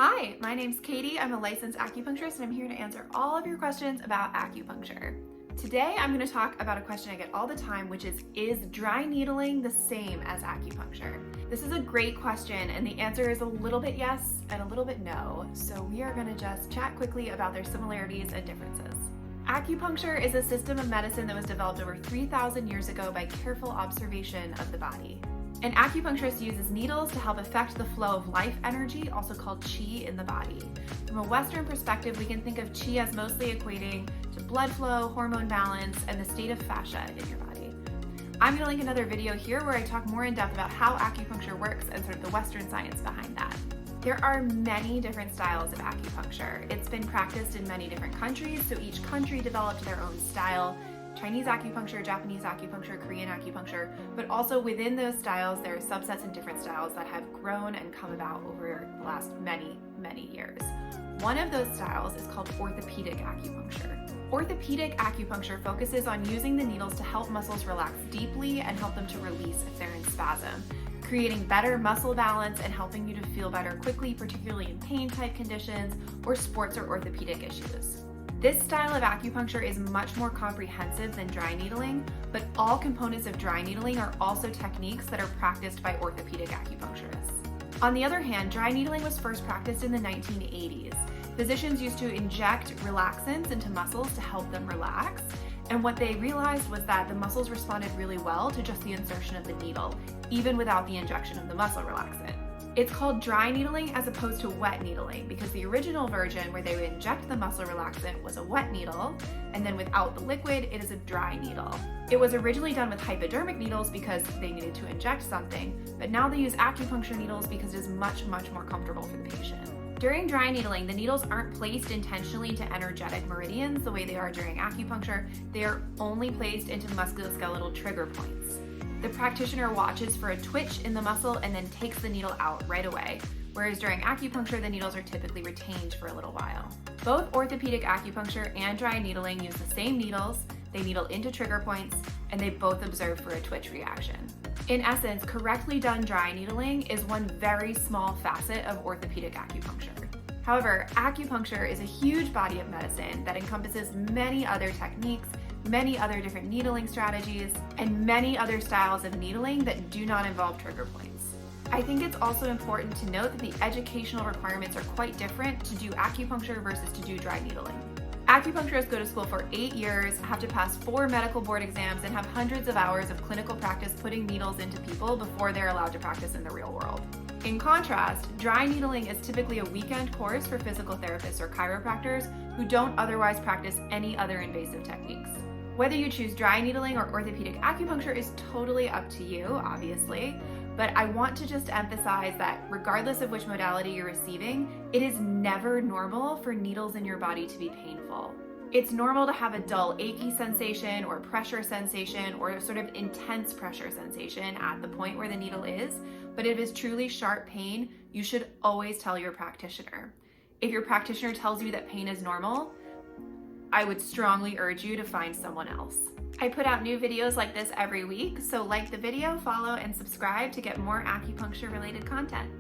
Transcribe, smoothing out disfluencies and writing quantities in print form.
Hi, my name's Katie. I'm a licensed acupuncturist and I'm here to answer all of your questions about acupuncture. Today I'm going to talk about a question I get all the time, which is dry needling the same as acupuncture? This is a great question and the answer is a little bit yes and a little bit no. So we are going to just chat quickly about their similarities and differences. Acupuncture is a system of medicine that was developed over 3,000 years ago by careful observation of the body. An acupuncturist uses needles to help affect the flow of life energy, also called qi, in the body. From a Western perspective, we can think of qi as mostly equating to blood flow, hormone balance, and the state of fascia in your body. I'm going to link another video here where I talk more in depth about how acupuncture works and sort of the Western science behind that. There are many different styles of acupuncture. It's been practiced in many different countries, so each country developed their own style. Chinese acupuncture, Japanese acupuncture, Korean acupuncture, but also within those styles, there are subsets and different styles that have grown and come about over the last many years. One of those styles is called orthopedic acupuncture. Orthopedic acupuncture focuses on using the needles to help muscles relax deeply and help them to release if they're in spasm, creating better muscle balance and helping you to feel better quickly, particularly in pain type conditions or sports or orthopedic issues. This style of acupuncture is much more comprehensive than dry needling, but all components of dry needling are also techniques that are practiced by orthopedic acupuncturists. On the other hand, dry needling was first practiced in the 1980s. Physicians used to inject relaxants into muscles to help them relax, and what they realized was that the muscles responded really well to just the insertion of the needle, even without the injection of the muscle relaxant. It's called dry needling as opposed to wet needling because the original version where they would inject the muscle relaxant was a wet needle, and then without the liquid, it is a dry needle. It was originally done with hypodermic needles because they needed to inject something, but now they use acupuncture needles because it is much more comfortable for the patient. During dry needling, the needles aren't placed intentionally to energetic meridians the way they are during acupuncture. They are only placed into musculoskeletal trigger points. The practitioner watches for a twitch in the muscle and then takes the needle out right away, whereas during acupuncture, the needles are typically retained for a little while. Both orthopedic acupuncture and dry needling use the same needles, they needle into trigger points, and they both observe for a twitch reaction. In essence, correctly done dry needling is one very small facet of orthopedic acupuncture. However, acupuncture is a huge body of medicine that encompasses many other techniques, many other different needling strategies, and many other styles of needling that do not involve trigger points. I think it's also important to note that the educational requirements are quite different to do acupuncture versus to do dry needling. Acupuncturists go to school for 8 years, have to pass 4 medical board exams, and have hundreds of hours of clinical practice putting needles into people before they're allowed to practice in the real world. In contrast, dry needling is typically a weekend course for physical therapists or chiropractors who don't otherwise practice any other invasive techniques. Whether you choose dry needling or orthopedic acupuncture is totally up to you, obviously, but I want to just emphasize that regardless of which modality you're receiving, it is never normal for needles in your body to be painful. It's normal to have a dull, achy sensation or pressure sensation or a sort of intense pressure sensation at the point where the needle is, but if it's truly sharp pain, you should always tell your practitioner. If your practitioner tells you that pain is normal, I would strongly urge you to find someone else. I put out new videos like this every week, so like the video, follow, and subscribe to get more acupuncture-related content.